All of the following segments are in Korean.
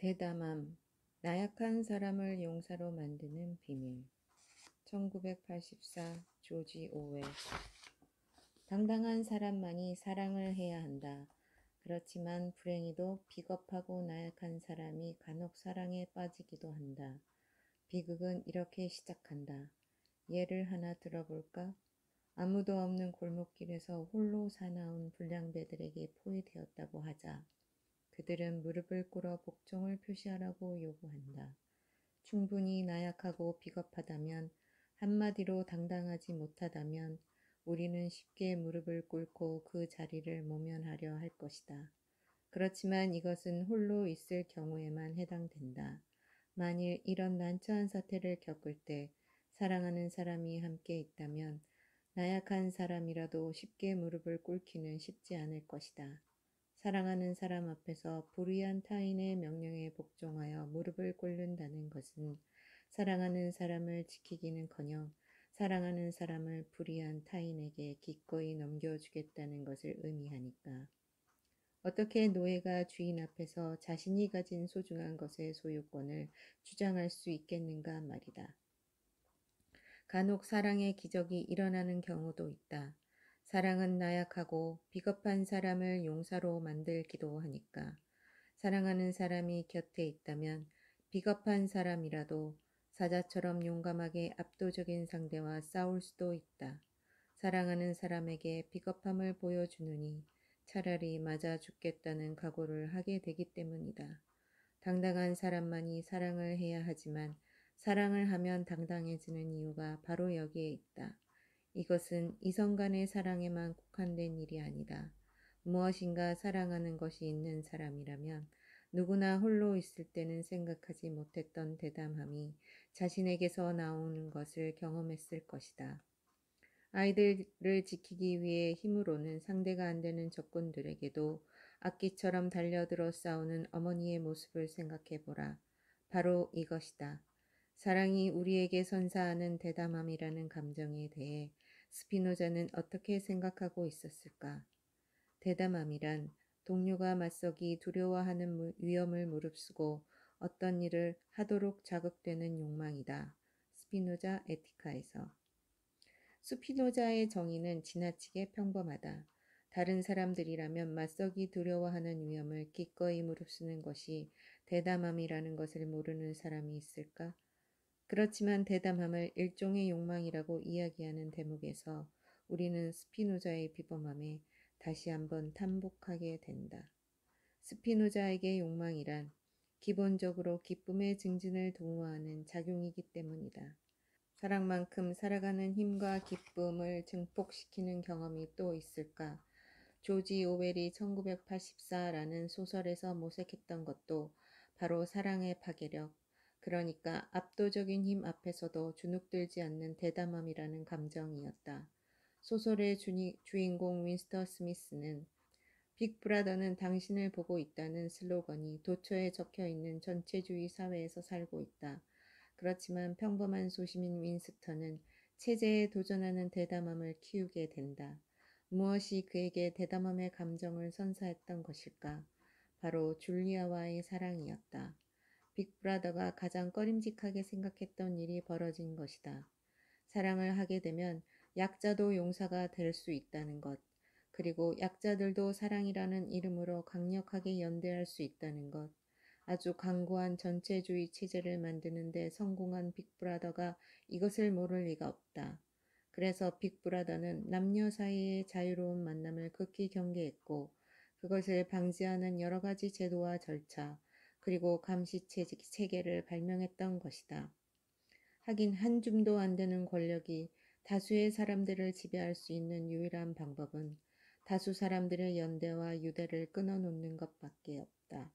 대담함, 나약한 사람을 용사로 만드는 비밀. 1984 조지 오웰. 당당한 사람만이 사랑을 해야 한다. 그렇지만 불행히도 비겁하고 나약한 사람이 간혹 사랑에 빠지기도 한다. 비극은 이렇게 시작한다. 예를 하나 들어볼까? 아무도 없는 골목길에서 홀로 사나운 불량배들에게 포위되었다고 하자. 그들은 무릎을 꿇어 복종을 표시하라고 요구한다. 충분히 나약하고 비겁하다면, 한마디로 당당하지 못하다면 우리는 쉽게 무릎을 꿇고 그 자리를 모면하려 할 것이다. 그렇지만 이것은 홀로 있을 경우에만 해당된다. 만일 이런 난처한 사태를 겪을 때 사랑하는 사람이 함께 있다면 나약한 사람이라도 쉽게 무릎을 꿇기는 쉽지 않을 것이다. 사랑하는 사람 앞에서 불의한 타인의 명령에 복종하여 무릎을 꿇는다는 것은 사랑하는 사람을 지키기는커녕 사랑하는 사람을 불의한 타인에게 기꺼이 넘겨주겠다는 것을 의미하니까. 어떻게 노예가 주인 앞에서 자신이 가진 소중한 것의 소유권을 주장할 수 있겠는가 말이다. 간혹 사랑의 기적이 일어나는 경우도 있다. 사랑은 나약하고 비겁한 사람을 용사로 만들기도 하니까. 사랑하는 사람이 곁에 있다면 비겁한 사람이라도 사자처럼 용감하게 압도적인 상대와 싸울 수도 있다. 사랑하는 사람에게 비겁함을 보여주느니 차라리 맞아 죽겠다는 각오를 하게 되기 때문이다. 당당한 사람만이 사랑을 해야 하지만 사랑을 하면 당당해지는 이유가 바로 여기에 있다. 이것은 이성 간의 사랑에만 국한된 일이 아니다. 무엇인가 사랑하는 것이 있는 사람이라면 누구나 홀로 있을 때는 생각하지 못했던 대담함이 자신에게서 나오는 것을 경험했을 것이다. 아이들을 지키기 위해 힘으로는 상대가 안 되는 적군들에게도 악기처럼 달려들어 싸우는 어머니의 모습을 생각해보라. 바로 이것이다. 사랑이 우리에게 선사하는 대담함이라는 감정에 대해 스피노자는 어떻게 생각하고 있었을까? 대담함이란 동료가 맞서기 두려워하는 위험을 무릅쓰고 어떤 일을 하도록 자극되는 욕망이다. 스피노자 에티카에서. 스피노자의 정의는 지나치게 평범하다. 다른 사람들이라면 맞서기 두려워하는 위험을 기꺼이 무릅쓰는 것이 대담함이라는 것을 모르는 사람이 있을까? 그렇지만 대담함을 일종의 욕망이라고 이야기하는 대목에서 우리는 스피노자의 비범함에 다시 한번 탐복하게 된다. 스피노자에게 욕망이란 기본적으로 기쁨의 증진을 도모하는 작용이기 때문이다. 사랑만큼 살아가는 힘과 기쁨을 증폭시키는 경험이 또 있을까? 조지 오웰이 1984라는 소설에서 모색했던 것도 바로 사랑의 파괴력, 그러니까 압도적인 힘 앞에서도 주눅들지 않는 대담함이라는 감정이었다. 소설의 주인공 윈스터 스미스는 빅브라더는 당신을 보고 있다는 슬로건이 도처에 적혀있는 전체주의 사회에서 살고 있다. 그렇지만 평범한 소시민 윈스턴은 체제에 도전하는 대담함을 키우게 된다. 무엇이 그에게 대담함의 감정을 선사했던 것일까? 바로 줄리아와의 사랑이었다. 빅브라더가 가장 꺼림직하게 생각했던 일이 벌어진 것이다. 사랑을 하게 되면 약자도 용사가 될 수 있다는 것, 그리고 약자들도 사랑이라는 이름으로 강력하게 연대할 수 있다는 것, 아주 강고한 전체주의 체제를 만드는 데 성공한 빅브라더가 이것을 모를 리가 없다. 그래서 빅브라더는 남녀 사이의 자유로운 만남을 극히 경계했고 그것을 방지하는 여러 가지 제도와 절차, 그리고 감시 체계를 발명했던 것이다. 하긴 한 줌도 안 되는 권력이 다수의 사람들을 지배할 수 있는 유일한 방법은 다수 사람들의 연대와 유대를 끊어놓는 것밖에 없다.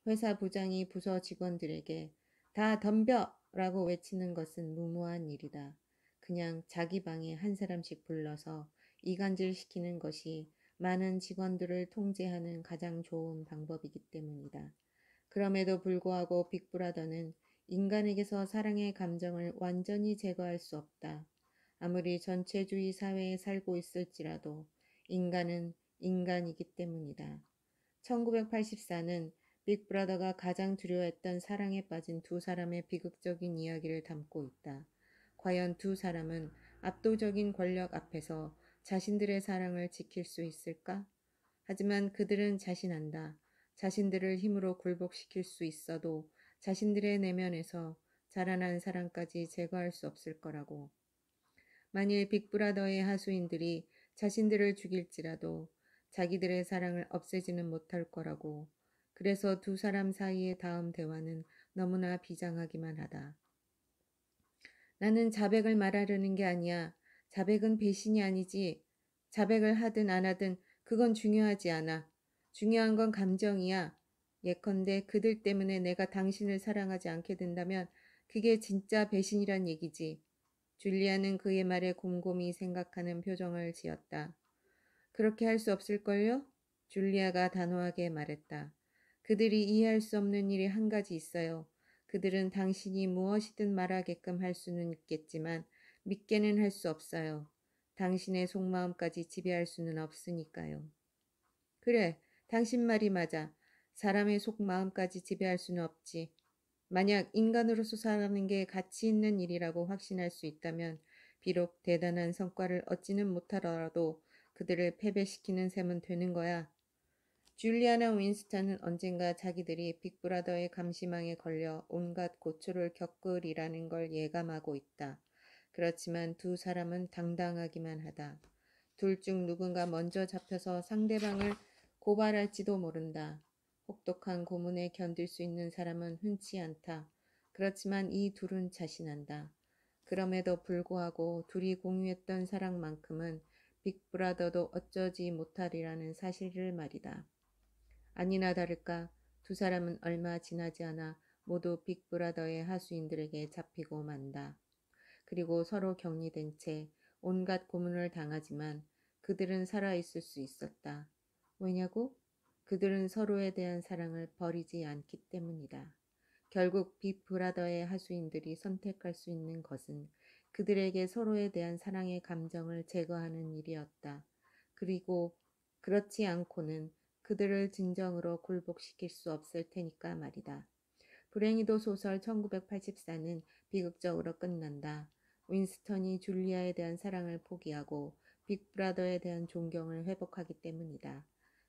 회사 부장이 부서 직원들에게 다 덤벼! 라고 외치는 것은 무모한 일이다. 그냥 자기 방에 한 사람씩 불러서 이간질시키는 것이 많은 직원들을 통제하는 가장 좋은 방법이기 때문이다. 그럼에도 불구하고 빅브라더는 인간에게서 사랑의 감정을 완전히 제거할 수 없다. 아무리 전체주의 사회에 살고 있을지라도 인간은 인간이기 때문이다. 1984는 빅브라더가 가장 두려워했던 사랑에 빠진 두 사람의 비극적인 이야기를 담고 있다. 과연 두 사람은 압도적인 권력 앞에서 자신들의 사랑을 지킬 수 있을까? 하지만 그들은 자신한다. 자신들을 힘으로 굴복시킬 수 있어도 자신들의 내면에서 자라난 사랑까지 제거할 수 없을 거라고. 만일 빅브라더의 하수인들이 자신들을 죽일지라도 자기들의 사랑을 없애지는 못할 거라고. 그래서 두 사람 사이의 다음 대화는 너무나 비장하기만 하다. 나는 자백을 말하려는 게 아니야. 자백은 배신이 아니지. 자백을 하든 안 하든 그건 중요하지 않아. 중요한 건 감정이야. 예컨대 그들 때문에 내가 당신을 사랑하지 않게 된다면 그게 진짜 배신이란 얘기지. 줄리아는 그의 말에 곰곰이 생각하는 표정을 지었다. 그렇게 할 수 없을걸요? 줄리아가 단호하게 말했다. 그들이 이해할 수 없는 일이 한 가지 있어요. 그들은 당신이 무엇이든 말하게끔 할 수는 있겠지만 믿게는 할 수 없어요. 당신의 속마음까지 지배할 수는 없으니까요. 그래, 당신 말이 맞아. 사람의 속마음까지 지배할 수는 없지. 만약 인간으로서 살아가는 게 가치 있는 일이라고 확신할 수 있다면 비록 대단한 성과를 얻지는 못하더라도 그들을 패배시키는 셈은 되는 거야. 줄리아나 윈스턴은 언젠가 자기들이 빅브라더의 감시망에 걸려 온갖 고초를 겪으리라는 걸 예감하고 있다. 그렇지만 두 사람은 당당하기만 하다. 둘 중 누군가 먼저 잡혀서 상대방을 고발할지도 모른다. 혹독한 고문에 견딜 수 있는 사람은 흔치 않다. 그렇지만 이 둘은 자신한다. 그럼에도 불구하고 둘이 공유했던 사랑만큼은 빅브라더도 어쩌지 못하리라는 사실을 말이다. 아니나 다를까 두 사람은 얼마 지나지 않아 모두 빅브라더의 하수인들에게 잡히고 만다. 그리고 서로 격리된 채 온갖 고문을 당하지만 그들은 살아있을 수 있었다. 왜냐고? 그들은 서로에 대한 사랑을 버리지 않기 때문이다. 결국 빅브라더의 하수인들이 선택할 수 있는 것은 그들에게 서로에 대한 사랑의 감정을 제거하는 일이었다. 그리고 그렇지 않고는 그들을 진정으로 굴복시킬 수 없을 테니까 말이다. 불행히도 소설 1984는 비극적으로 끝난다. 윈스턴이 줄리아에 대한 사랑을 포기하고 빅브라더에 대한 존경을 회복하기 때문이다.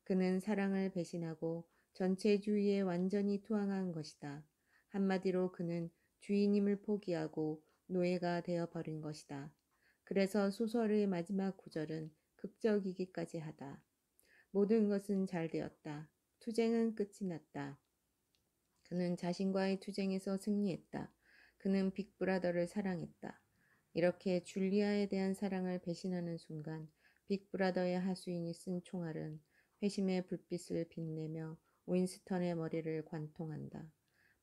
그는 사랑을 배신하고 전체주의에 완전히 투항한 것이다. 한마디로 그는 주인임을 포기하고 노예가 되어버린 것이다. 그래서 소설의 마지막 구절은 극적이기까지 하다. 모든 것은 잘 되었다. 투쟁은 끝이 났다. 그는 자신과의 투쟁에서 승리했다. 그는 빅브라더를 사랑했다. 이렇게 줄리아에 대한 사랑을 배신하는 순간 빅브라더의 하수인이 쓴 총알은 회심의 불빛을 빛내며 윈스턴의 머리를 관통한다.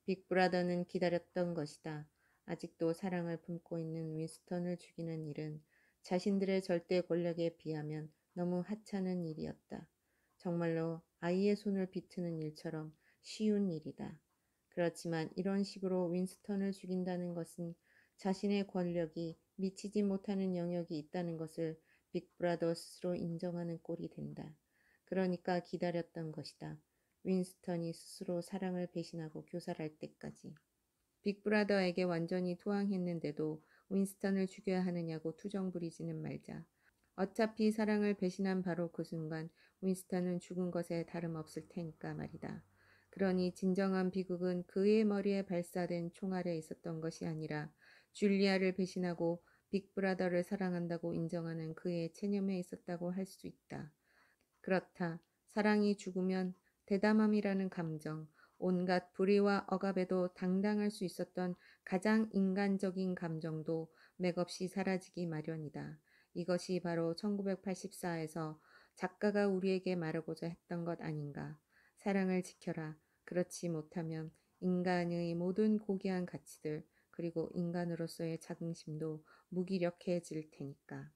빅브라더는 기다렸던 것이다. 아직도 사랑을 품고 있는 윈스턴을 죽이는 일은 자신들의 절대 권력에 비하면 너무 하찮은 일이었다. 정말로 아이의 손을 비트는 일처럼 쉬운 일이다. 그렇지만 이런 식으로 윈스턴을 죽인다는 것은 자신의 권력이 미치지 못하는 영역이 있다는 것을 빅브라더 스스로 인정하는 꼴이 된다. 그러니까 기다렸던 것이다. 윈스턴이 스스로 사랑을 배신하고 교살할 때까지. 빅브라더에게 완전히 투항했는데도 윈스턴을 죽여야 하느냐고 투정 부리지는 말자. 어차피 사랑을 배신한 바로 그 순간 윈스턴은 죽은 것에 다름없을 테니까 말이다. 그러니 진정한 비극은 그의 머리에 발사된 총알에 있었던 것이 아니라 줄리아를 배신하고 빅브라더를 사랑한다고 인정하는 그의 체념에 있었다고 할 수 있다. 그렇다. 사랑이 죽으면 대담함이라는 감정, 온갖 불의와 억압에도 당당할 수 있었던 가장 인간적인 감정도 맥없이 사라지기 마련이다. 이것이 바로 1984에서 작가가 우리에게 말하고자 했던 것 아닌가. 사랑을 지켜라. 그렇지 못하면 인간의 모든 고귀한 가치들, 그리고 인간으로서의 자긍심도 무기력해질 테니까.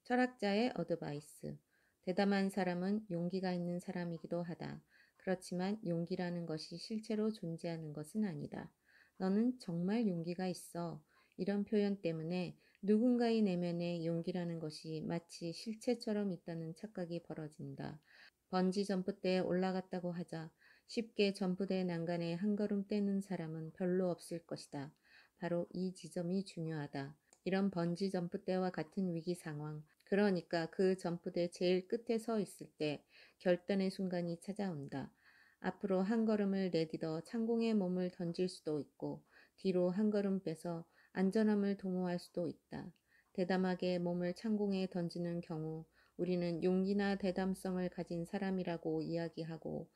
철학자의 어드바이스. 대담한 사람은 용기가 있는 사람이기도 하다. 그렇지만 용기라는 것이 실제로 존재하는 것은 아니다. 너는 정말 용기가 있어. 이런 표현 때문에 누군가의 내면에 용기라는 것이 마치 실체처럼 있다는 착각이 벌어진다. 번지 점프 때에 올라갔다고 하자 쉽게 점프대 난간에 한 걸음 떼는 사람은 별로 없을 것이다. 바로 이 지점이 중요하다. 이런 번지 점프대와 같은 위기 상황, 그러니까 그 점프대 제일 끝에 서 있을 때 결단의 순간이 찾아온다. 앞으로 한 걸음을 내딛어 창공에 몸을 던질 수도 있고 뒤로 한 걸음 빼서 안전함을 도모할 수도 있다. 대담하게 몸을 창공에 던지는 경우 우리는 용기나 대담성을 가진 사람이라고 이야기하고,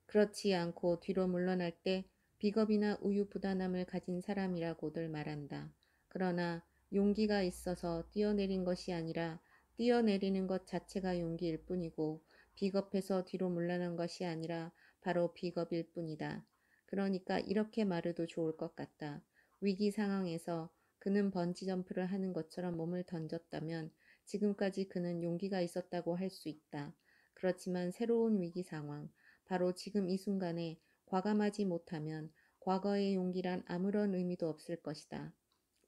그렇지 않고 뒤로 물러날 때 비겁이나 우유부단함을 가진 사람이라고들 말한다. 그러나 용기가 있어서 뛰어내린 것이 아니라 뛰어내리는 것 자체가 용기일 뿐이고, 비겁해서 뒤로 물러난 것이 아니라 바로 비겁일 뿐이다. 그러니까 이렇게 말해도 좋을 것 같다. 위기 상황에서 그는 번지점프를 하는 것처럼 몸을 던졌다면 지금까지 그는 용기가 있었다고 할 수 있다. 그렇지만 새로운 위기 상황, 바로 지금 이 순간에 과감하지 못하면 과거의 용기란 아무런 의미도 없을 것이다.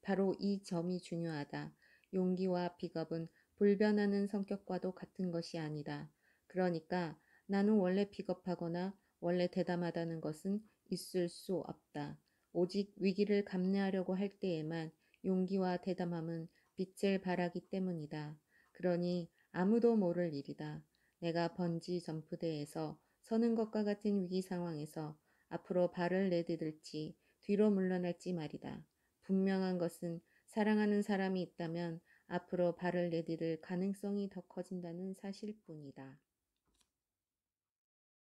바로 이 점이 중요하다. 용기와 비겁은 불변하는 성격과도 같은 것이 아니다. 그러니까 나는 원래 비겁하거나 원래 대담하다는 것은 있을 수 없다. 오직 위기를 감내하려고 할 때에만 용기와 대담함은 빛을 발하기 때문이다. 그러니 아무도 모를 일이다. 내가 번지 점프대에서 서는 것과 같은 위기 상황에서 앞으로 발을 내디딜지 뒤로 물러날지 말이다. 분명한 것은 사랑하는 사람이 있다면 앞으로 발을 내디딜 가능성이 더 커진다는 사실뿐이다.